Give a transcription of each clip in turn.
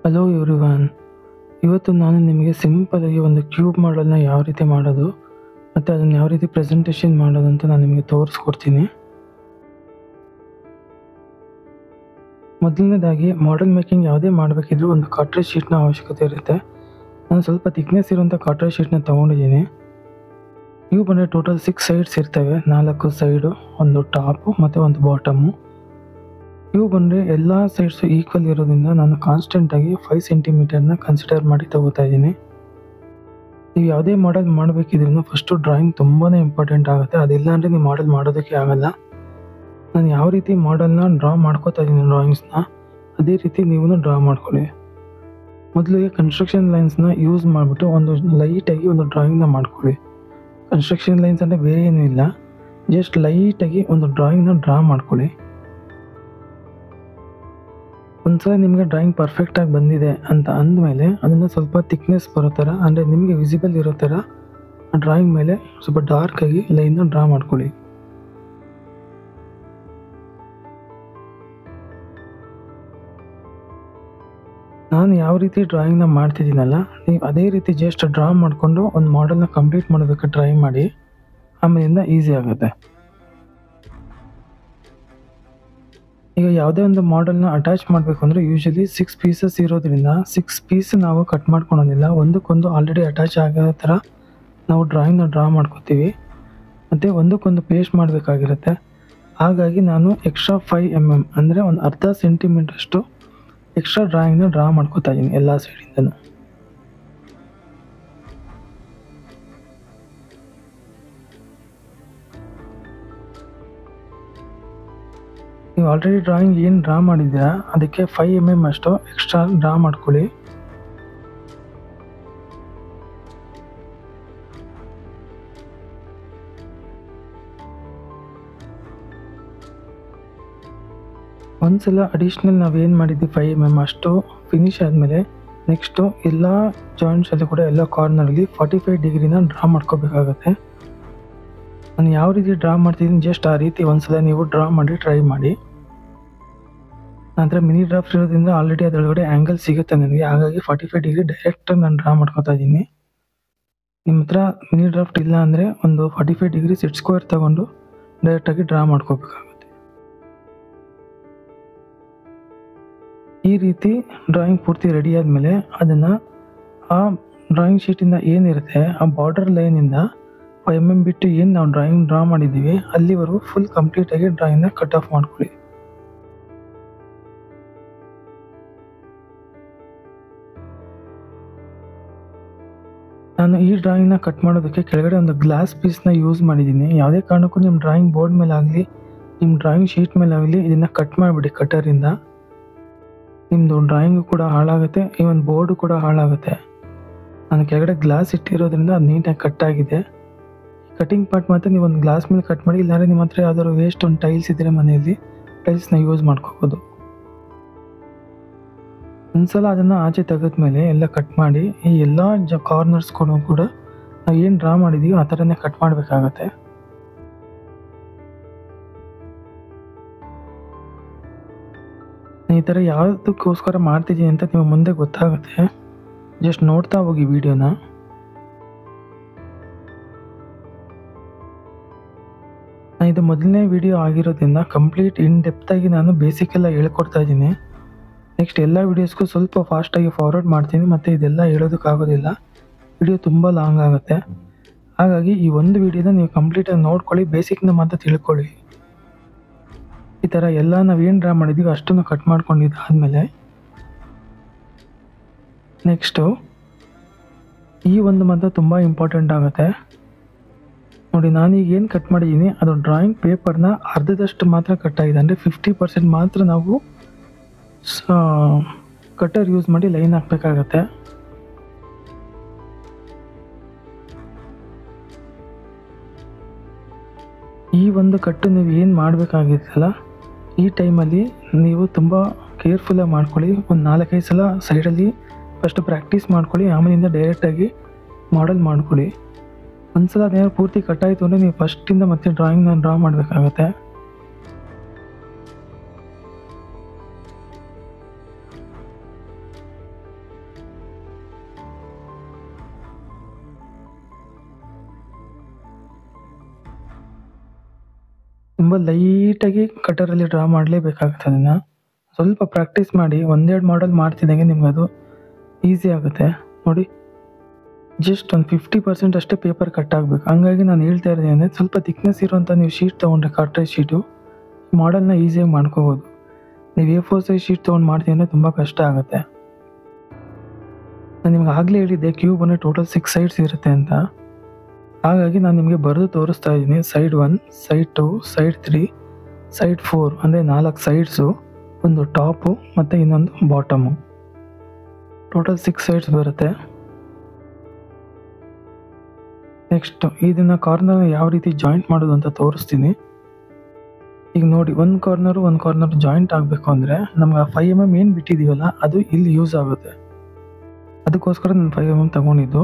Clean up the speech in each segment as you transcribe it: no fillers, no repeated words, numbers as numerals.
Hello everyone. ಇವತ್ತು ನಾನು ನಿಮಗೆ ಸಿಂಪಲಾಗಿ ಒಂದು ಕ್ಯೂಬ್ ಮಾಡಲ್ನ ಯಾವ ರೀತಿ ಮಾಡೋದು ಮತ್ತು ಅದನ್ನು ಯಾವ ರೀತಿ ಪ್ರೆಸೆಂಟೇಷನ್ ಮಾಡೋದು ಅಂತ ನಾನು ನಿಮಗೆ ತೋರಿಸ್ಕೊಡ್ತೀನಿ. ಮೊದಲನೇದಾಗಿ ಮಾಡೆಲ್ ಮೇಕಿಂಗ್ ಯಾವುದೇ ಮಾಡಬೇಕಿದ್ರೂ ಒಂದು ಕಾರ್ಟ್ರೇಜ್ ಶೀಟ್ನ ಅವಶ್ಯಕತೆ ಇರುತ್ತೆ. ನಾನು ಸ್ವಲ್ಪ ಥಿಕ್ನೆಸ್ ಇರುವಂಥ ಕಾರ್ಟ್ರೇಜ್ ಶೀಟ್ನ ತೊಗೊಂಡಿದ್ದೀನಿ. ಕ್ಯೂಬ್ ಅಂದರೆ ಟೋಟಲ್ 6 ಸೈಡ್ಸ್ ಇರ್ತವೆ, 4 ಸೈಡು, ಒಂದು ಟಾಪು ಮತ್ತು ಒಂದು ಬಾಟಮು. ಕ್ಯೂಬ್ ಅಂದರೆ ಎಲ್ಲ ಸೈಡ್ಸು ಈಕ್ವಲ್ ಇರೋದ್ರಿಂದ ನಾನು ಕಾನ್ಸ್ಟೆಂಟಾಗಿ 5 ಸೆಂಟಿಮೀಟರ್ನ ಕನ್ಸಿಡರ್ ಮಾಡಿ ತಗೋತಾ ಇದ್ದೀನಿ. ನೀವು ಯಾವುದೇ ಮಾಡೆಲ್ ಮಾಡಬೇಕಿದ್ರೂ ಫಸ್ಟು ಡ್ರಾಯಿಂಗ್ ತುಂಬಾ ಇಂಪಾರ್ಟೆಂಟ್ ಆಗುತ್ತೆ. ಅದಿಲ್ಲ ಅಂದರೆ ನೀವು ಮಾಡೆಲ್ ಮಾಡೋದಕ್ಕೆ ಆಗಲ್ಲ. ನಾನು ಯಾವ ರೀತಿ ಮಾಡೆಲ್ನ ಡ್ರಾ ಮಾಡ್ಕೋತಾ ಇದ್ದೀನಿ ಡ್ರಾಯಿಂಗ್ಸ್ನ, ಅದೇ ರೀತಿ ನೀವು ಡ್ರಾ ಮಾಡ್ಕೊಳ್ಳಿ. ಮೊದಲಿಗೆ ಕನ್ಸ್ಟ್ರಕ್ಷನ್ ಲೈನ್ಸ್ನ ಯೂಸ್ ಮಾಡಿಬಿಟ್ಟು ಒಂದು ಲೈಟಾಗಿ ಒಂದು ಡ್ರಾಯಿಂಗ್ನ ಮಾಡ್ಕೊಳ್ಳಿ. ಕನ್ಸ್ಟ್ರಕ್ಷನ್ ಲೈನ್ಸ್ ಅಂದರೆ ಬೇರೆ ಏನೂ ಇಲ್ಲ, ಜಸ್ಟ್ ಲೈಟಾಗಿ ಒಂದು ಡ್ರಾಯಿಂಗ್ನ ಡ್ರಾ ಮಾಡ್ಕೊಳ್ಳಿ. ಒಂದ್ಸಲ ನಿಮಗೆ ಡ್ರಾಯಿಂಗ್ ಪರ್ಫೆಕ್ಟಾಗಿ ಬಂದಿದೆ ಅಂತ ಅಂದಮೇಲೆ ಅದನ್ನು ಸ್ವಲ್ಪ ಥಿಕ್ನೆಸ್ ಬರೋ ಥರ, ಅಂದರೆ ನಿಮಗೆ ವಿಸಿಬಲ್ ಇರೋ ಥರ ಆ ಡ್ರಾಯಿಂಗ್ ಮೇಲೆ ಸ್ವಲ್ಪ ಡಾರ್ಕಾಗಿ ಲೈನ್ನ ಡ್ರಾ ಮಾಡ್ಕೊಳ್ಳಿ. ನಾನು ಯಾವ ರೀತಿ ಡ್ರಾಯಿಂಗ್ನ ಮಾಡ್ತಿದ್ದೀನಲ್ಲ, ನೀವು ಅದೇ ರೀತಿ ಜಸ್ಟ್ ಡ್ರಾ ಮಾಡಿಕೊಂಡು ಒಂದು ಮಾಡೆಲ್ನ ಕಂಪ್ಲೀಟ್ ಮಾಡೋದಕ್ಕೆ ಟ್ರೈ ಮಾಡಿ, ಆಮೇಲಿಂದ ಈಸಿ ಆಗುತ್ತೆ. ಈಗ ಯಾವುದೇ ಒಂದು ಮಾಡೆಲ್ನ ಅಟ್ಯಾಚ್ ಮಾಡಬೇಕು ಅಂದರೆ ಯೂಶಲಿ 6 ಪೀಸಸ್ ಇರೋದ್ರಿಂದ 6 ಪೀಸ್ ನಾವು ಕಟ್ ಮಾಡ್ಕೊಳೋದಿಲ್ಲ, ಒಂದಕ್ಕೊಂದು ಆಲ್ರೆಡಿ ಅಟ್ಯಾಚ್ ಆಗೋ ಥರ ನಾವು ಡ್ರಾಯಿಂಗ್ನ ಡ್ರಾ ಮಾಡ್ಕೋತೀವಿ ಮತ್ತು ಒಂದಕ್ಕೊಂದು ಪೇಸ್ಟ್ ಮಾಡಬೇಕಾಗಿರುತ್ತೆ. ಹಾಗಾಗಿ ನಾನು ಎಕ್ಸ್ಟ್ರಾ 5 mm ಅಂದರೆ ಒಂದು ಅರ್ಧ ಸೆಂಟಿಮೀಟ್ರಷ್ಟು ಎಕ್ಸ್ಟ್ರಾ ಡ್ರಾಯಿಂಗ್ನ ಡ್ರಾ ಮಾಡ್ಕೋತಾ ಇದ್ದೀನಿ ಎಲ್ಲ ಸೈಡಿಂದನೂ. ನೀವು ಆಲ್ರೆಡಿ ಡ್ರಾಯಿಂಗ್ ಏನು ಡ್ರಾ ಮಾಡಿದ್ದೀರಾ ಅದಕ್ಕೆ 5 mm ಅಷ್ಟು ಎಕ್ಸ್ಟ್ರಾ ಡ್ರಾ ಮಾಡ್ಕೊಳ್ಳಿ. ಒಂದ್ಸಲ ಅಡಿಷ್ನಲ್ ನಾವೇನು ಮಾಡಿದ್ವಿ 5 mm ಅಷ್ಟು ಫಿನಿಶ್ ಆದಮೇಲೆ ನೆಕ್ಸ್ಟು ಎಲ್ಲ ಜಾಯಿಂಟ್ಸಲ್ಲಿ ಕೂಡ ಎಲ್ಲ ಕಾರ್ನರಲ್ಲಿ 45 ಡಿಗ್ರಿನ ಡ್ರಾ ಮಾಡ್ಕೋಬೇಕಾಗತ್ತೆ. ನಾನು ಯಾವ ರೀತಿ ಡ್ರಾ ಮಾಡ್ತಿದ್ದೀನಿ ಜಸ್ಟ್ ಆ ರೀತಿ ಒಂದ್ಸಲ ನೀವು ಡ್ರಾ ಮಾಡಿ ಟ್ರೈ ಮಾಡಿ. ನಂತರ ಮಿನಿ ಡ್ರಾಫ್ಟ್ ಇರೋದ್ರಿಂದ ಆಲ್ರೆಡಿ ಅದರೊಳಗಡೆ ಆ್ಯಂಗಲ್ ಸಿಗುತ್ತೆ ನನಗೆ, ಹಾಗಾಗಿ 45 ಡಿಗ್ರಿ ಡೈರೆಕ್ಟಾಗಿ ನಾನು ಡ್ರಾ ಮಾಡ್ಕೋತಾ ಇದ್ದೀನಿ. ನಿಮ್ಮ ಹತ್ರ ಮಿನಿ ಡ್ರಾಫ್ಟ್ ಇಲ್ಲ ಅಂದರೆ ಒಂದು 45 ಡಿಗ್ರಿ ಸೆಟ್ ಸ್ಕ್ವೇರ್ ತೊಗೊಂಡು ಡೈರೆಕ್ಟಾಗಿ ಡ್ರಾ ಮಾಡ್ಕೋಬೇಕಾಗುತ್ತೆ. ಈ ರೀತಿ ಡ್ರಾಯಿಂಗ್ ಪೂರ್ತಿ ರೆಡಿ ಆದಮೇಲೆ ಅದನ್ನು ಆ ಡ್ರಾಯಿಂಗ್ ಶೀಟಿಂದ ಏನಿರುತ್ತೆ ಆ ಬಾರ್ಡರ್ ಲೈನಿಂದ 5 mm ಬಿಟ್ಟು ಏನು ನಾವು ಡ್ರಾಯಿಂಗ್ ಡ್ರಾ ಮಾಡಿದ್ದೀವಿ ಅಲ್ಲಿವರೆಗೂ ಫುಲ್ ಕಂಪ್ಲೀಟಾಗಿ ಡ್ರಾಯಿಂಗ್ನ ಕಟ್ ಆಫ್ ಮಾಡ್ಕೊಳ್ಳಿ. ನಾನು ಈ ಡ್ರಾಯಿಂಗ್ನ ಕಟ್ ಮಾಡೋದಕ್ಕೆ ಕೆಳಗಡೆ ಒಂದು ಗ್ಲಾಸ್ ಪೀಸ್ನ ಯೂಸ್ ಮಾಡಿದ್ದೀನಿ. ಯಾವುದೇ ಕಾರಣಕ್ಕೂ ನಿಮ್ಮ ಡ್ರಾಯಿಂಗ್ ಬೋರ್ಡ್ ಮೇಲೆ ಆಗಲಿ ನಿಮ್ಮ ಡ್ರಾಯಿಂಗ್ ಶೀಟ್ ಮೇಲೆ ಆಗಲಿ ಇದನ್ನು ಕಟ್ ಮಾಡಿಬಿಡಿ ಕಟ್ಟರಿಂದ. ನಿಮ್ಮದು ಡ್ರಾಯಿಂಗು ಕೂಡ ಹಾಳಾಗುತ್ತೆ, ಈ ಒಂದು ಬೋರ್ಡು ಕೂಡ ಹಾಳಾಗುತ್ತೆ. ನಾನು ಕೆಳಗಡೆ ಗ್ಲಾಸ್ ಇಟ್ಟಿರೋದ್ರಿಂದ ಅದು ನೀಟಾಗಿ ಕಟ್ ಆಗಿದೆ. ಕಟಿಂಗ್ ಪಾರ್ಟ್ ಮಾತ್ರ ನೀವು ಒಂದು ಗ್ಲಾಸ್ ಮೇಲೆ ಕಟ್ ಮಾಡಿ, ಇಲ್ಲಾಂದರೆ ನಿಮ್ಮ ಹತ್ರ ಯಾವ್ದಾದ್ರು ವೇಸ್ಟ್ ಒಂದು ಟೈಲ್ಸ್ ಇದ್ದರೆ ಮನೆಯಲ್ಲಿ ಟೈಲ್ಸ್ನ ಯೂಸ್ ಮಾಡ್ಕೋಬೋದು. ಒಂದ್ಸಲ ಅದನ್ನು ಆಚೆ ತೆಗೆದ್ಮೇಲೆ ಎಲ್ಲ ಕಟ್ ಮಾಡಿ ಈ ಎಲ್ಲ ಕಾರ್ನರ್ಸ್ಗಳು ಕೂಡ ನಾವು ಏನು ಡ್ರಾ ಮಾಡಿದ್ದೀವಿ ಆ ಥರನೇ ಕಟ್ ಮಾಡಬೇಕಾಗತ್ತೆ. ಈ ಥರ ಯಾವುದಕ್ಕೋಸ್ಕರ ಮಾಡ್ತಿದ್ದೀನಿ ಅಂತ ನಿಮಗೆ ಮುಂದೆ ಗೊತ್ತಾಗುತ್ತೆ, ಜಸ್ಟ್ ನೋಡ್ತಾ ಹೋಗಿ ವಿಡಿಯೋನ. ಇದು ಮೊದಲನೇ ವಿಡಿಯೋ ಆಗಿರೋದ್ರಿಂದ ಕಂಪ್ಲೀಟ್ ಇನ್ ಡೆಪ್ತಾಗಿ ನಾನು ಬೇಸಿಕ್ಕೆಲ್ಲ ಹೇಳ್ಕೊಡ್ತಾ ಇದ್ದೀನಿ. ನೆಕ್ಸ್ಟ್ ಎಲ್ಲ ವೀಡಿಯೋಸ್ಗೂ ಸ್ವಲ್ಪ ಫಾಸ್ಟಾಗಿ ಫಾರ್ವರ್ಡ್ ಮಾಡ್ತೀನಿ, ಮತ್ತು ಇದೆಲ್ಲ ಹೇಳೋದಕ್ಕಾಗೋದಿಲ್ಲ, ವಿಡಿಯೋ ತುಂಬ ಲಾಂಗ್ ಆಗುತ್ತೆ. ಹಾಗಾಗಿ ಈ ಒಂದು ವಿಡಿಯೋನ ನೀವು ಕಂಪ್ಲೀಟಾಗಿ ನೋಡ್ಕೊಳ್ಳಿ, ಬೇಸಿಕ್ನ ಮಾತ್ರ ತಿಳ್ಕೊಳ್ಳಿ. ಈ ಥರ ಎಲ್ಲ ನಾವೇನು ಡ್ರಾ ಮಾಡಿದ್ದೀವಿ ಅಷ್ಟನ್ನು ಕಟ್ ಮಾಡ್ಕೊಂಡಿದ್ದಾದಮೇಲೆ ನೆಕ್ಸ್ಟು ಈ ಒಂದು ಮಾತ್ರ ತುಂಬ ಇಂಪಾರ್ಟೆಂಟ್ ಆಗುತ್ತೆ. ನೋಡಿ, ನಾನೀಗ ಏನು ಕಟ್ ಮಾಡಿದ್ದೀನಿ ಅದು ಡ್ರಾಯಿಂಗ್ ಪೇಪರ್ನ ಅರ್ಧದಷ್ಟು ಮಾತ್ರ ಕಟ್ ಆಗಿದೆ, ಅಂದರೆ 50% ಮಾತ್ರ ನಾವು ಕಟ್ಟರ್ ಯೂಸ್ ಮಾಡಿ ಲೈನ್ ಹಾಕಬೇಕಾಗತ್ತೆ. ಈ ಒಂದು ಕಟ್ಟು ನೀವು ಏನು ಮಾಡಬೇಕಾಗಿತ್ತಲ್ಲ ಈ ಟೈಮಲ್ಲಿ ನೀವು ತುಂಬ ಕೇರ್ಫುಲ್ಲಾಗಿ ಮಾಡ್ಕೊಳ್ಳಿ. ಒಂದು 4-5 ಸಲ ಸೈಡಲ್ಲಿ ಫಸ್ಟು ಪ್ರಾಕ್ಟೀಸ್ ಮಾಡ್ಕೊಳ್ಳಿ, ಆಮೇಲಿಂದ ಡೈರೆಕ್ಟಾಗಿ ಮಾಡೆಲ್ ಮಾಡ್ಕೊಳ್ಳಿ. ಒಂದು ಸಲ ಅದೇನಾದ್ರು ಪೂರ್ತಿ ಕಟ್ಟಾಯಿತು ಅಂದರೆ ನೀವು ಫಸ್ಟಿಂದ ಮತ್ತೆ ಡ್ರಾಯಿಂಗ್ನ ಡ್ರಾ ಮಾಡಬೇಕಾಗತ್ತೆ. ತುಂಬ ಲೈಟಾಗಿ ಕಟರಲ್ಲಿ ಡ್ರಾ ಮಾಡಲೇಬೇಕಾಗುತ್ತೆ. ಅದನ್ನು ಸ್ವಲ್ಪ ಪ್ರಾಕ್ಟೀಸ್ ಮಾಡಿ, ಒಂದೆರಡು ಮಾಡಲ್ ಮಾಡ್ತಿದ್ದಂಗೆ ನಿಮ್ಗೆ ಅದು ಈಸಿ ಆಗುತ್ತೆ. ನೋಡಿ, ಜಸ್ಟ್ ಒಂದು 50% ಅಷ್ಟೇ ಪೇಪರ್ ಕಟ್ ಆಗಬೇಕು. ಹಂಗಾಗಿ ನಾನು ಹೇಳ್ತಾ ಇದ್ದೀನಿ ಅಂದರೆ ಸ್ವಲ್ಪ ಥಿಕ್ನೆಸ್ ಇರೋಂಥ ನೀವು ಶೀಟ್ ತೊಗೊಂಡ್ರೆ ಕಾರ್ಟ್ರೇಜ್ ಶೀಟು ಮಾಡಲ್ನ ಈಸಿಯಾಗಿ ಮಾಡ್ಕೋಬೋದು. ನೀವು A4 ಸೈಜ್ ಶೀಟ್ ತೊಗೊಂಡು ಮಾಡ್ತೀನಿ ಅಂದರೆ ತುಂಬ ಕಷ್ಟ ಆಗುತ್ತೆ. ನಾನು ನಿಮ್ಗೆ ಆಗಲೇ ಹೇಳಿದ್ದೆ ಕ್ಯೂಬ್ ಅಂದರೆ ಟೋಟಲ್ 6 ಸೈಡ್ಸ್ ಇರುತ್ತೆ ಅಂತ. ಹಾಗಾಗಿ ನಾನು ನಿಮಗೆ ಬರೆದು ತೋರಿಸ್ತಾ ಇದ್ದೀನಿ. ಸೈಡ್ 1, ಸೈಡ್ 2, ಸೈಡ್ 3, ಸೈಡ್ 4 ಅಂದರೆ 4 ಸೈಡ್ಸು, ಒಂದು ಟಾಪು ಮತ್ತು ಇನ್ನೊಂದು ಬಾಟಮು. ಟೋಟಲ್ 6 ಸೈಡ್ಸ್ ಬರುತ್ತೆ. ನೆಕ್ಸ್ಟ್ ಇದನ್ನು ಕಾರ್ನರ್ ಯಾವ ರೀತಿ ಜಾಯಿಂಟ್ ಮಾಡೋದು ಅಂತ ತೋರಿಸ್ತೀನಿ. ಈಗ ನೋಡಿ, ಒಂದು ಕಾರ್ನರ್ ಜಾಯಿಂಟ್ ಆಗಬೇಕು ಅಂದರೆ ನಮ್ಗೆ ಆ 5 mm ಏನು ಬಿಟ್ಟಿದ್ದೀವಲ್ಲ ಅದು ಇಲ್ಲಿ ಯೂಸ್ ಆಗುತ್ತೆ. ಅದಕ್ಕೋಸ್ಕರ ನಾನು 5 mm ತಗೊಂಡಿದ್ದು.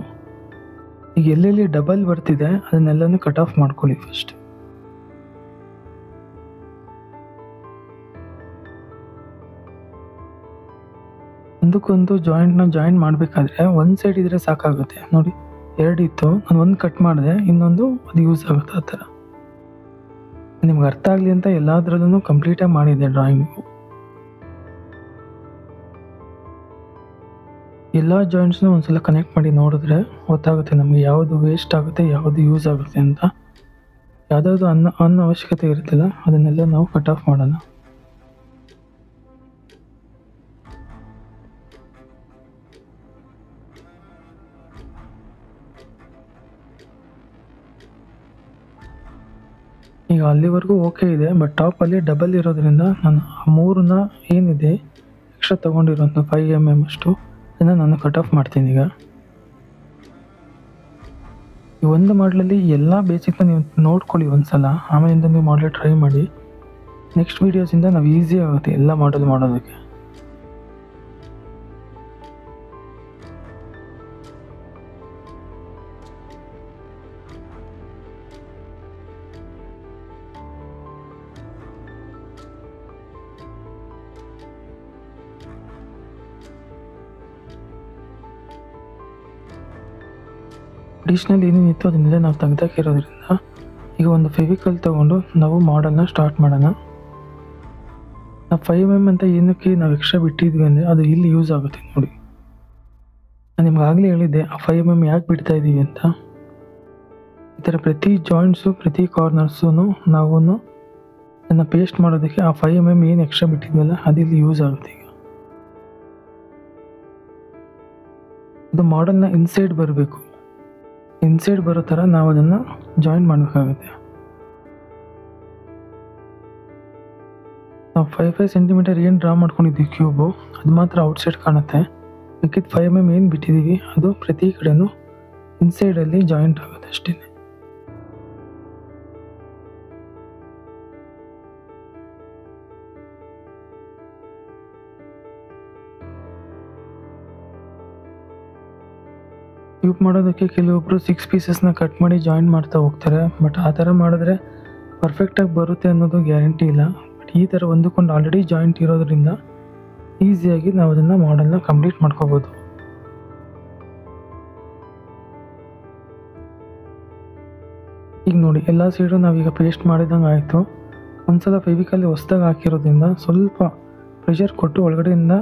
ಈಗ ಎಲ್ಲೆಲ್ಲಿ ಡಬಲ್ ಬರ್ತಿದೆ ಅದನ್ನೆಲ್ಲನೂ ಕಟ್ ಆಫ್ ಮಾಡ್ಕೊಳ್ಳಿ ಫಸ್ಟ್. ಒಂದಕ್ಕೊಂದು ಜಾಯಿಂಟ್ ಮಾಡಬೇಕಾದ್ರೆ ಒಂದು ಸೈಡ್ ಇದ್ರೆ ಸಾಕಾಗುತ್ತೆ. ನೋಡಿ, 2 ಇತ್ತು, ನಾನು ಒಂದು ಕಟ್ ಮಾಡಿದೆ, ಇನ್ನೊಂದು ಅದು ಯೂಸ್ ಆಗುತ್ತೆ. ಆ ಥರ ನಿಮ್ಗೆ ಅರ್ಥ ಆಗಲಿ ಅಂತ ಎಲ್ಲದರಲ್ಲೂ ಕಂಪ್ಲೀಟಾಗಿ ಮಾಡಿದ್ದೆ ಡ್ರಾಯಿಂಗು. ಎಲ್ಲ ಜಾಯಿಂಟ್ಸ್ನೂ ಒಂದ್ಸಲ ಕನೆಕ್ಟ್ ಮಾಡಿ ನೋಡಿದ್ರೆ ಗೊತ್ತಾಗುತ್ತೆ ನಮಗೆ ಯಾವುದು ವೇಸ್ಟ್ ಆಗುತ್ತೆ, ಯಾವುದು ಯೂಸ್ ಆಗುತ್ತೆ ಅಂತ. ಯಾವುದಾದ್ರು ಅವಶ್ಯಕತೆ ಇರುತ್ತಲ್ಲ ಅದನ್ನೆಲ್ಲ ನಾವು ಕಟ್ ಆಫ್ ಮಾಡೋಣ. ಈಗ ಅಲ್ಲಿವರೆಗೂ ಓಕೆ ಇದೆ, ಬಟ್ ಟಾಪಲ್ಲಿ ಡಬಲ್ ಇರೋದ್ರಿಂದ ನಾನು ಆ 3ನ ಏನಿದೆ ಎಕ್ಸ್ಟ್ರಾ ತೊಗೊಂಡಿರೋಂಥ 5 mm ಅಷ್ಟು ಅದನ್ನು ನಾನು ಕಟ್ ಆಫ್ ಮಾಡ್ತೀನಿ. ಈಗ ಈ ಒಂದು ಮಾಡಲಲ್ಲಿ ಎಲ್ಲ ಬೇಸಿಕ್ನ ನೀವು ನೋಡ್ಕೊಳ್ಳಿ ಒಂದ್ಸಲ, ಆಮೇಲಿಂದ ನೀವು ಮಾಡಲ್ ಟ್ರೈ ಮಾಡಿ. ನೆಕ್ಸ್ಟ್ ವೀಡಿಯೋಸಿಂದ ನಾವು ಈಸಿ ಆಗುತ್ತೆ ಎಲ್ಲ ಮಾಡಲ್ ಮಾಡೋದಕ್ಕೆ. ಅಡಿಷ್ನಲ್ ಏನೇನಿತ್ತು ಅದನ್ನೆಲ್ಲ ನಾವು ತೆಗೆದಾಕಿರೋದ್ರಿಂದ ಈಗ ಒಂದು ಫೆವಿಕಲ್ ತೊಗೊಂಡು ನಾವು ಮಾಡಲ್ನ ಸ್ಟಾರ್ಟ್ ಮಾಡೋಣ. ನಾವು 5 mm ಅಂತ ಏನಕ್ಕೆ ನಾವು ಎಕ್ಸ್ಟ್ರಾ ಬಿಟ್ಟಿದ್ವಿ ಅಂದರೆ ಅದು ಇಲ್ಲಿ ಯೂಸ್ ಆಗುತ್ತೆ. ನೋಡಿ, ನಾನು ನಿಮ್ಗೆ ಆಗಲೇ ಹೇಳಿದ್ದೆ ಆ 5 mm ಯಾಕೆ ಬಿಡ್ತಾ ಇದ್ದೀವಿ ಅಂತ. ಈ ಥರ ಪ್ರತಿ ಜಾಯಿಂಟ್ಸು, ಪ್ರತಿ ಕಾರ್ನರ್ಸೂ ನಾವು ಅದನ್ನು ಪೇಸ್ಟ್ ಮಾಡೋದಕ್ಕೆ ಆ 5 mm ಏನು ಎಕ್ಸ್ಟ್ರಾ ಬಿಟ್ಟಿದ್ವಲ್ಲ ಅದು ಇಲ್ಲಿ ಯೂಸ್ ಆಗುತ್ತೆ. ಈಗ ಅದು ಮಾಡಲ್ನ ಇನ್ಸೈಡ್ ಬರಬೇಕು. ಇನ್ಸೈಡ್ ಬರೋ ಥರ ನಾವು ಅದನ್ನು ಜಾಯಿನ್ ಮಾಡಬೇಕಾಗುತ್ತೆ. ನಾವು 5 ಸೆಂಟಿಮೀಟರ್ ಏನು ಡ್ರಾ ಮಾಡ್ಕೊಂಡಿದ್ದೀವಿ ಕ್ಯೂಬು ಅದು ಮಾತ್ರ ಔಟ್ಸೈಡ್ ಕಾಣುತ್ತೆ. ಮಿಕ್ಕಿದ 5 mm ಏನು ಬಿಟ್ಟಿದ್ದೀವಿ ಅದು ಪ್ರತಿ ಕಡೆನೂ ಇನ್ಸೈಡಲ್ಲಿ ಜಾಯಿಂಟ್ ಆಗುತ್ತೆ ಅಷ್ಟೇ. ಕ್ಯೂಬ್ ಮಾಡೋದಕ್ಕೆ ಕೆಲವೊಬ್ಬರು 6 ಪೀಸಸ್ನ ಕಟ್ ಮಾಡಿ ಜಾಯಿನ್ ಮಾಡ್ತಾ ಹೋಗ್ತಾರೆ. ಬಟ್ ಆ ಥರ ಮಾಡಿದ್ರೆ ಪರ್ಫೆಕ್ಟಾಗಿ ಬರುತ್ತೆ ಅನ್ನೋದು ಗ್ಯಾರಂಟಿ ಇಲ್ಲ. ಬಟ್ ಈ ಥರ ಒಂದಕ್ಕೊಂದು ಆಲ್ರೆಡಿ ಜಾಯಿಂಟ್ ಇರೋದ್ರಿಂದ ಈಸಿಯಾಗಿ ನಾವು ಅದನ್ನು ಮಾಡಲ್ನ ಕಂಪ್ಲೀಟ್ ಮಾಡ್ಕೋಬೋದು. ಈಗ ನೋಡಿ, ಎಲ್ಲ ಸೈಡು ನಾವೀಗ ಪೇಸ್ಟ್ ಮಾಡಿದಂಗೆ ಆಯಿತು. ಒಂದ್ಸಲ ಫೆವಿಕಲ್ಲಿ ಹೊಸ್ದಾಗಿ ಹಾಕಿರೋದ್ರಿಂದ ಸ್ವಲ್ಪ ಪ್ರೆಷರ್ ಕೊಟ್ಟು ಒಳಗಡೆಯಿಂದ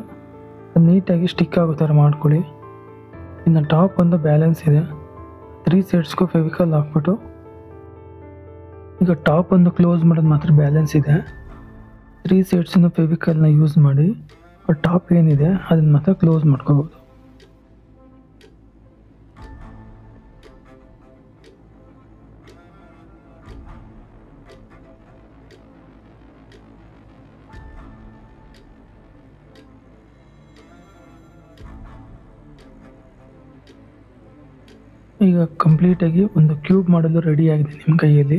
ನೀಟಾಗಿ ಸ್ಟಿಕ್ ಆಗೋ ಥರ ಮಾಡ್ಕೊಳ್ಳಿ. ಇನ್ನು ಟಾಪ್ ಒಂದು ಬ್ಯಾಲೆನ್ಸ್ ಇದೆ, 3 ಸೈಡ್ಸ್ಗೂ ಫೆವಿಕಲ್ ಹಾಕ್ಬಿಟ್ಟು ಈಗ ಟಾಪ್ ಒಂದು ಕ್ಲೋಸ್ ಮಾಡೋದು ಮಾತ್ರ ಬ್ಯಾಲೆನ್ಸ್ ಇದೆ. 3 ಸೈಡ್ಸನ್ನು ಫೆವಿಕಲ್ನ ಯೂಸ್ ಮಾಡಿ ಟಾಪ್ ಏನಿದೆ ಅದನ್ನು ಮಾತ್ರ ಕ್ಲೋಸ್ ಮಾಡ್ಕೋಬೋದು. ಈಗ ಕಂಪ್ಲೀಟಾಗಿ ಒಂದು ಕ್ಯೂಬ್ ಮಾಡಲು ರೆಡಿ ಆಗಿದೆ ನಿಮ್ಮ ಕೈಯಲ್ಲಿ.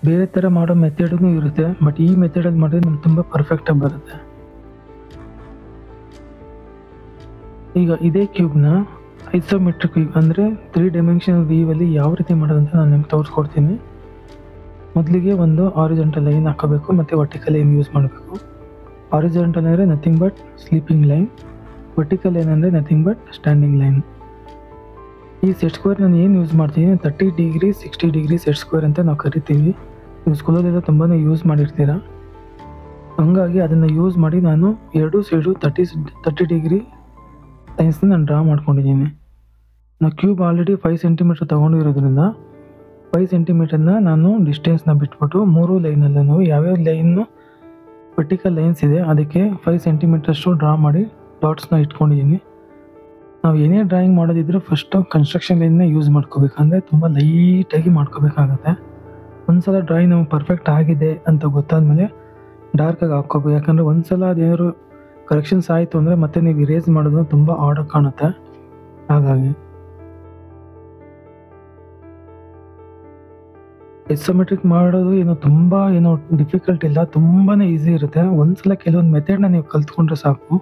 ಬೇರೆ ಥರ ಮಾಡೋ ಮೆಥಡೂ ಇರುತ್ತೆ, ಬಟ್ ಈ ಮೆಥಡಲ್ಲಿ ಮಾಡಿದ್ರೆ ನಮ್ಗೆ ತುಂಬ ಪರ್ಫೆಕ್ಟಾಗಿ ಬರುತ್ತೆ. ಈಗ ಇದೇ ಕ್ಯೂಬ್ನ ಐಸೋಮೆಟ್ರಿಕ್ ವ್ಯೂ ಅಂದರೆ 3 ಡೈಮೆನ್ಷನಲ್ ವ್ಯೂವಲ್ಲಿ ಯಾವ ರೀತಿ ಮಾಡೋದಂತ ನಾನು ನಿಮ್ಗೆ ತೋರಿಸ್ಕೊಡ್ತೀನಿ. ಮೊದಲಿಗೆ ಒಂದು ಆರಿಜೆಂಟಲ್ ಲೈನ್ ಹಾಕೋಬೇಕು ಮತ್ತು ವರ್ಟಿಕಲ್ ಲೈನ್ ಯೂಸ್ ಮಾಡಬೇಕು. ಆರಿಜೆಂಟಲ್ ಅಂದರೆ nothing but sleeping line, vertical ಏನಂದರೆ ನಥಿಂಗ್ ಬಟ್ ಸ್ಟ್ಯಾಂಡಿಂಗ್ ಲೈನ್. ಈ ಸೆಟ್ ಸ್ಕ್ವೇರ್ ನಾನು ಏನು ಯೂಸ್ ಮಾಡ್ತೀನಿ 30 ಡಿಗ್ರಿ 60 ಡಿಗ್ರಿ ಸೆಟ್ ಸ್ಕ್ವೇರ್ ಅಂತ ನಾವು ಕರಿತೀವಿ. ನೀವು ಸ್ಕೂಲಲ್ಲೆಲ್ಲ ತುಂಬಾ ಯೂಸ್ ಮಾಡಿರ್ತೀರ. ಹಂಗಾಗಿ ಅದನ್ನು ಯೂಸ್ ಮಾಡಿ ನಾನು ಎರಡೂ ಸೈಡು 30 ಡಿಗ್ರಿ ಲೈನ್ಸ್ನ ನಾನು ಡ್ರಾ ಮಾಡ್ಕೊಂಡಿದ್ದೀನಿ. ನಾವು ಕ್ಯೂಬ್ ಆಲ್ರೆಡಿ 5 ಸೆಂಟಿಮೀಟ್ರ್ ತೊಗೊಂಡಿರೋದ್ರಿಂದ 5 ಸೆಂಟಿಮೀಟರ್ನ ನಾನು ಡಿಸ್ಟೆನ್ಸ್ನ ಬಿಟ್ಬಿಟ್ಟು 3 ಲೈನಲ್ಲೂ ಯಾವ್ಯಾವ ಲೈನು ವರ್ಟಿಕಲ್ ಲೈನ್ಸ್ ಇದೆ ಅದಕ್ಕೆ 5 ಸೆಂಟಿಮೀಟರ್ಷ್ಟು ಡ್ರಾ ಮಾಡಿ ಡಾಟ್ಸ್ನ ಇಟ್ಕೊಂಡಿದ್ದೀನಿ. ನಾವು ಏನೇ ಡ್ರಾಯಿಂಗ್ ಮಾಡೋದಿದ್ರೂ ಫಸ್ಟು ಕನ್ಸ್ಟ್ರಕ್ಷನ್ ಲೈನ್ನ ಯೂಸ್ ಮಾಡ್ಕೋಬೇಕಂದ್ರೆ ತುಂಬ ಲೈಟಾಗಿ ಮಾಡ್ಕೋಬೇಕಾಗತ್ತೆ. ಒಂದು ಸಲ ಡ್ರಾಯಿಂಗ್ ನಮಗೆ ಪರ್ಫೆಕ್ಟ್ ಆಗಿದೆ ಅಂತ ಗೊತ್ತಾದಮೇಲೆ ಡಾರ್ಕಾಗಿ ಹಾಕ್ಕೋಬೇಕು. ಯಾಕಂದರೆ ಒಂದು ಸಲ ಅದೇನಾದ್ರು ಕರೆಕ್ಷನ್ಸ್ ಆಯಿತು ಅಂದರೆ ಮತ್ತೆ ನೀವು ಇರೇಸ್ ಮಾಡೋದು ತುಂಬ ಆಡಾಗಿ ಕಾಣುತ್ತೆ. ಹಾಗಾಗಿ ಐಸೋಮೆಟ್ರಿಕ್ ಮಾಡೋದು ತುಂಬ ಡಿಫಿಕಲ್ಟ್ ಇಲ್ಲ, ತುಂಬಾ ಈಸಿ ಇರುತ್ತೆ. ಒಂದ್ಸಲ ಕೆಲವೊಂದು ಮೆಥಡ್ನ ನೀವು ಕಲ್ತ್ಕೊಂಡ್ರೆ ಸಾಕು,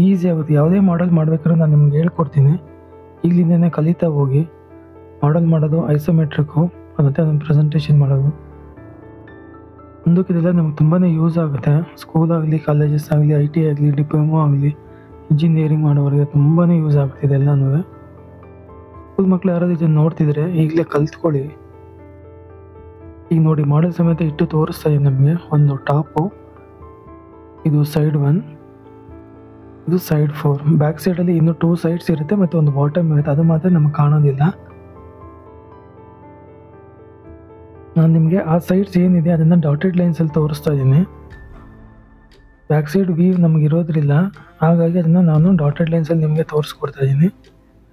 ಈಸಿ ಆಗುತ್ತೆ. ಯಾವುದೇ ಮಾಡೆಲ್ ಮಾಡಬೇಕಾದ್ರೂ ನಾನು ನಿಮ್ಗೆ ಹೇಳ್ಕೊಡ್ತೀನಿ. ಈಗಲಿಂದನೇ ಕಲಿತಾ ಹೋಗಿ ಮಾಡೆಲ್ ಮಾಡೋದು, ಐಸೋಮೆಟ್ರಿಕ್ಕು ಮತ್ತು ಅದನ್ನು ಪ್ರೆಸೆಂಟೇಷನ್ ಮಾಡೋದು. ಮುಂದಕ್ಕಿದೆಲ್ಲ ನಮ್ಗೆ ತುಂಬಾ ಯೂಸ್ ಆಗುತ್ತೆ. ಸ್ಕೂಲಾಗಲಿ, ಕಾಲೇಜಸ್ ಆಗಲಿ, IT ಆಗಲಿ, ಡಿಪ್ಲೊಮೊ ಆಗಲಿ, ಇಂಜಿನಿಯರಿಂಗ್ ಮಾಡೋರಿಗೆ ತುಂಬಾ ಯೂಸ್ ಆಗುತ್ತೆ ಇದೆಲ್ಲನೂ. ಸ್ಕೂಲ್ ಮಕ್ಕಳು ಯಾರಾದರೂ ಇದನ್ನು ನೋಡ್ತಿದ್ರೆ ಈಗಲೇ ಕಲ್ತ್ಕೊಳ್ಳಿ. ಈಗ ನೋಡಿ ಮಾಡೆಲ್ ಸಮೇತ ಇಟ್ಟು ತೋರಿಸ್ತಾ ಇದೆ ನಮಗೆ. ಒಂದು ಟಾಪು, ಇದು ಸೈಡ್ 1, ಇದು ಸೈಡ್ 4. ಬ್ಯಾಕ್ ಸೈಡಲ್ಲಿ ಇನ್ನೂ 2 ಸೈಡ್ಸ್ ಇರುತ್ತೆ ಮತ್ತು ಒಂದು ಬಾಟಮ್ ಇರುತ್ತೆ, ಅದು ಮಾತ್ರ ನಮಗೆ ಕಾಣೋದಿಲ್ಲ. ನಾನು ನಿಮಗೆ ಆ ಸೈಡ್ಸ್ ಏನಿದೆ ಅದನ್ನು ಡಾಟೆಡ್ ಲೈನ್ಸಲ್ಲಿ ತೋರಿಸ್ತಾ ಇದ್ದೀನಿ. ಬ್ಯಾಕ್ ಸೈಡ್ ವ್ಯೂ ನಮಗೆ ಇರೋದ್ರಿಲ್ಲ, ಹಾಗಾಗಿ ಅದನ್ನು ನಾನು ಡಾಟೆಡ್ ಲೈನ್ಸಲ್ಲಿ ನಿಮಗೆ ತೋರಿಸ್ಕೊಡ್ತಾ ಇದ್ದೀನಿ.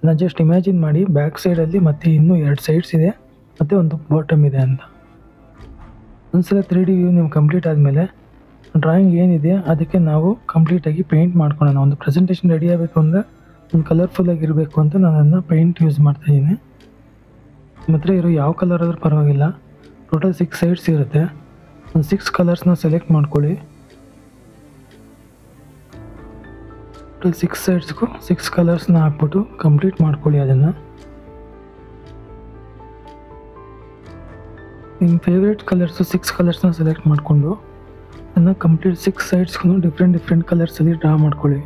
ನಾನು ಜಸ್ಟ್ ಇಮ್ಯಾಜಿನ್ ಮಾಡಿ ಬ್ಯಾಕ್ ಸೈಡಲ್ಲಿ ಮತ್ತೆ ಇನ್ನೂ 2 ಸೈಡ್ಸ್ ಇದೆ ಮತ್ತು ಒಂದು ಬಾಟಮ್ ಇದೆ ಅಂತ. ಒಂದ್ಸಲ 3D ವ್ಯೂ ನಿಮ್ಗೆ ಕಂಪ್ಲೀಟ್ ಆದಮೇಲೆ ಡ್ರಾಯಿಂಗ್ ಏನಿದೆ ಅದಕ್ಕೆ ನಾವು ಕಂಪ್ಲೀಟಾಗಿ ಪೇಂಟ್ ಮಾಡ್ಕೊಳ್ಳೋಣ. ಒಂದು ಪ್ರೆಸೆಂಟೇಷನ್ ರೆಡಿ ಆಗಬೇಕು ಅಂದರೆ ಒಂದು ಕಲರ್ಫುಲ್ಲಾಗಿರಬೇಕು ಅಂತ ನಾನು ಅದನ್ನು ಪೇಂಟ್ ಯೂಸ್ ಮಾಡ್ತಾಯಿದ್ದೀನಿ. ನಿಮ್ಮ ಹತ್ರ ಇರೋ ಯಾವ ಕಲರ್ ಆದರೂ ಪರವಾಗಿಲ್ಲ. ಟೋಟಲ್ 6 ಸೈಡ್ಸ್ ಇರುತ್ತೆ. ಒಂದು 6 ಕಲರ್ಸ್ನ ಸೆಲೆಕ್ಟ್ ಮಾಡ್ಕೊಳ್ಳಿ. ಟೋಟಲ್ 6 ಸೈಡ್ಸ್ಗೂ 6 ಕಲರ್ಸ್ನ ಹಾಕ್ಬಿಟ್ಟು ಕಂಪ್ಲೀಟ್ ಮಾಡ್ಕೊಳ್ಳಿ. ಅದನ್ನು ನಿಮ್ಮ ಫೇವ್ರೇಟ್ ಕಲರ್ಸು 6 ಕಲರ್ಸ್ನ ಸೆಲೆಕ್ಟ್ ಮಾಡಿಕೊಂಡು ಅದನ್ನು ಕಂಪ್ಲೀಟ್ 6 ಸೈಡ್ಸ್ಗೂ ಡಿಫ್ರೆಂಟ್ ಕಲರ್ಸಲ್ಲಿ ಡ್ರಾ ಮಾಡ್ಕೊಳ್ಳಿ.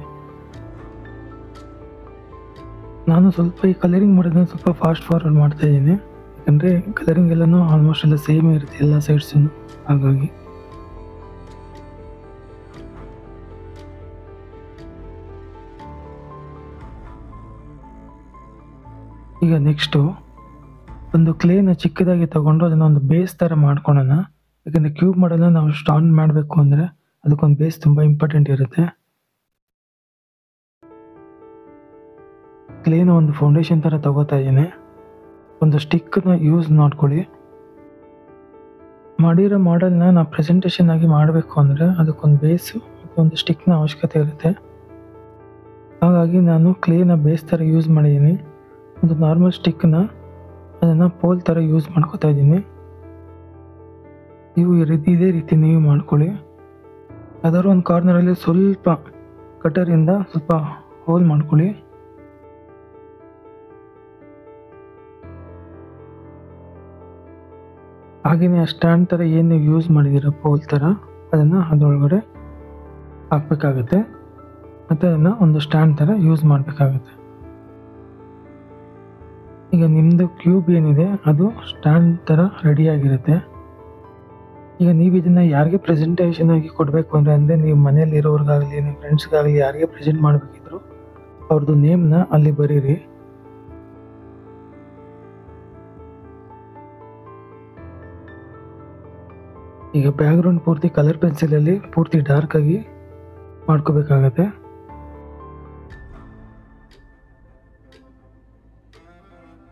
ನಾನು ಸ್ವಲ್ಪ ಈ ಕಲರಿಂಗ್ ಮಾಡೋದನ್ನ ಸ್ವಲ್ಪ ಫಾಸ್ಟ್ ಫಾರ್ವರ್ಡ್ ಮಾಡ್ತಾಯಿದ್ದೀನಿ, ಯಾಕಂದರೆ ಕಲರಿಂಗ್ ಎಲ್ಲನೂ ಆಲ್ಮೋಸ್ಟ್ ಎಲ್ಲ ಸೇಮ್ ಇರುತ್ತೆ ಎಲ್ಲ ಸೈಡ್ಸೂ. ಹಾಗಾಗಿ ಈಗ ನೆಕ್ಸ್ಟು ಒಂದು ಕ್ಲೇನ ಚಿಕ್ಕದಾಗಿ ತೊಗೊಂಡು ಅದನ್ನು ಒಂದು ಬೇಸ್ ಥರ ಮಾಡ್ಕೊಳ್ಳೋಣ. ಯಾಕಂದರೆ ಕ್ಯೂಬ್ ಮಾಡೋದನ್ನ ನಾವು ಸ್ಟಾಂಡ್ ಮಾಡಬೇಕು ಅಂದರೆ ಅದಕ್ಕೊಂದು ಬೇಸ್ ತುಂಬ ಇಂಪಾರ್ಟೆಂಟ್ ಇರುತ್ತೆ. ಕ್ಲೇನ ಒಂದು ಫೌಂಡೇಶನ್ ಥರ ತಗೋತಾ ಇದ್ದೀನಿ. ಒಂದು ಸ್ಟಿಕ್ಕನ್ನ ಯೂಸ್ ಮಾಡ್ಕೊಳ್ಳಿ. ಮಾಡಿರೋ ಮಾಡೆಲ್ನ ನಾವು ಪ್ರೆಸೆಂಟೇಷನ್ ಆಗಿ ಮಾಡಬೇಕು ಅಂದರೆ ಅದಕ್ಕೊಂದು ಬೇಸು ಮತ್ತು ಒಂದು ಸ್ಟಿಕ್ನ ಅವಶ್ಯಕತೆ ಇರುತ್ತೆ. ಹಾಗಾಗಿ ನಾನು ಕ್ಲೇನ ಬೇಸ್ ಥರ ಯೂಸ್ ಮಾಡಿದ್ದೀನಿ. ಒಂದು ನಾರ್ಮಲ್ ಸ್ಟಿಕ್ನ ಅದನ್ನು ಪೋಲ್ ಥರ ಯೂಸ್ ಮಾಡ್ಕೋತಾ ಇದ್ದೀನಿ. ನೀವು ಇದೇ ರೀತಿ ನೀವು ಮಾಡ್ಕೊಳ್ಳಿ. ಯಾವ್ದಾದ್ರು ಒಂದು ಕಾರ್ನರಲ್ಲಿ ಸ್ವಲ್ಪ ಕಟರಿಂದ ಸ್ವಲ್ಪ ಹೋಲ್ ಮಾಡ್ಕೊಳ್ಳಿ. ಹಾಗೆಯೇ ಆ ಸ್ಟ್ಯಾಂಡ್ ಥರ ಏನು ನೀವು ಯೂಸ್ ಮಾಡಿದ್ದೀರ ಪೋಲ್ ಥರ ಅದನ್ನು ಅದರೊಳಗಡೆ ಹಾಕಬೇಕಾಗುತ್ತೆ ಮತ್ತು ಅದನ್ನು ಒಂದು ಸ್ಟ್ಯಾಂಡ್ ಥರ ಯೂಸ್ ಮಾಡಬೇಕಾಗುತ್ತೆ. ಈಗ ನಿಮ್ಮದು ಕ್ಯೂಬ್ ಏನಿದೆ ಅದು ಸ್ಟ್ಯಾಂಡ್ ಥರ ರೆಡಿಯಾಗಿರುತ್ತೆ. ಈಗ ನೀವು ಇದನ್ನು ಯಾರಿಗೆ ಪ್ರೆಸೆಂಟೇಷನ್ ಆಗಿ ಕೊಡಬೇಕು ಅಂದರೆ ನೀವು ಮನೆಯಲ್ಲಿರೋರಿಗಾಗಲಿ ನಿಮ್ಮ ಫ್ರೆಂಡ್ಸ್ಗಾಗಲಿ ಯಾರಿಗೆ ಪ್ರೆಸೆಂಟ್ ಮಾಡಬೇಕಿದ್ರು ಅವ್ರದ್ದು ನೇಮ್ನ ಅಲ್ಲಿ ಬರೀರಿ. ಈಗ ಬ್ಯಾಕ್ಗ್ರೌಂಡ್ ಪೂರ್ತಿ ಕಲರ್ ಪೆನ್ಸಿಲಲ್ಲಿ ಪೂರ್ತಿ ಡಾರ್ಕಾಗಿ ಮಾಡ್ಕೋಬೇಕಾಗತ್ತೆ.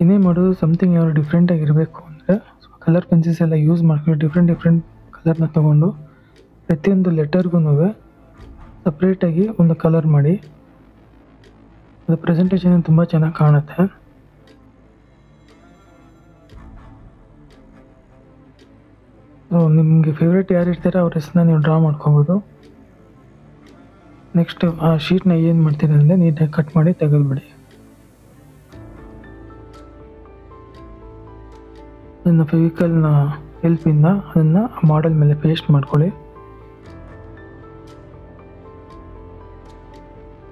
ಇನ್ನೇ ಮಾಡೋದು ಸಮಥಿಂಗ್ ಯಾರು ಡಿಫ್ರೆಂಟಾಗಿ ಇರಬೇಕು ಅಂದರೆ ಕಲರ್ ಪೆನ್ಸಿಲ್ಸ್ ಎಲ್ಲ ಯೂಸ್ ಮಾಡ್ಕೊಂಡು ಡಿಫ್ರೆಂಟ್ ಕಲರ್ನ ತೊಗೊಂಡು ಪ್ರತಿಯೊಂದು ಲೆಟರ್ಗೂ ಸಪ್ರೇಟಾಗಿ ಒಂದು ಕಲರ್ ಮಾಡಿ ಅದು ಪ್ರೆಸೆಂಟೇಷನ್ ತುಂಬ ಚೆನ್ನಾಗಿ ಕಾಣುತ್ತೆ. ಸೊ ನಿಮಗೆ ಫೇವ್ರೇಟ್ ಯಾರು ಇರ್ತಾರೆ ಅವ್ರ ಹೆಸರನ್ನ ನೀವು ಡ್ರಾ ಮಾಡ್ಕೋಬೋದು. ನೆಕ್ಸ್ಟ್ ಆ ಶೀಟ್ನ ಏನು ಮಾಡ್ತೀರ ಅಂದರೆ ನೀಟಾಗಿ ಕಟ್ ಮಾಡಿ ತೆಗೆದುಬಿಡಿ. ಅದನ್ನು ಫೆವಿಕಲ್ನ ಹೆಲ್ಪಿಂದ ಅದನ್ನು ಮಾಡೆಲ್ ಮೇಲೆ ಪೇಸ್ಟ್ ಮಾಡ್ಕೊಳ್ಳಿ.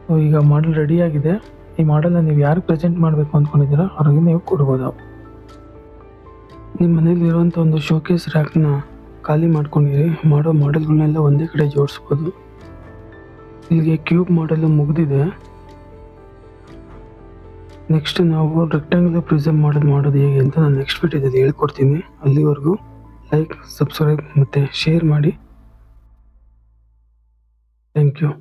ಸೊ ಈಗ ಮಾಡೆಲ್ ರೆಡಿಯಾಗಿದೆ. ಈ ಮಾಡೆಲ್ನ ನೀವು ಯಾರಿಗೆ ಪ್ರೆಸೆಂಟ್ ಮಾಡಬೇಕು ಅಂದ್ಕೊಂಡಿದ್ದೀರಾ ಅವ್ರಿಗೆ ನೀವು ಕೊಡ್ಬೋದು. ನಿಮ್ಮ ಮನೇಲಿ ಇರುವಂಥ ಒಂದು ಶೋಕೇಸ್ ರ್ಯಾಕ್ನ ಖಾಲಿ ಮಾಡ್ಕೊಂಡಿರಿ, ಮಾಡೋ ಮಾಡೆಲ್ಗಳನ್ನೆಲ್ಲ ಒಂದೇ ಕಡೆ ಜೋಡಿಸ್ಬೋದು. ಇಲ್ಲಿಗೆ ಕ್ಯೂಬ್ ಮಾಡೆಲ್ ಮುಗಿದಿದೆ. ನೆಕ್ಸ್ಟ್ ನಾವು ರೆಕ್ಟ್ಯಾಂಗ್ಯುಲರ್ ಪ್ರಿಸಮ್ ಮಾಡೋದು ಹೇಗೆ ಅಂತ ನಾನು ನೆಕ್ಸ್ಟ್ ವಿಡಿಯೋದಲ್ಲಿ ಹೇಳ್ಕೊಡ್ತೀನಿ. ಅಲ್ಲಿವರೆಗೂ ಲೈಕ್, ಸಬ್ಸ್ಕ್ರೈಬ್ ಮತ್ತು ಶೇರ್ ಮಾಡಿ. Thank you.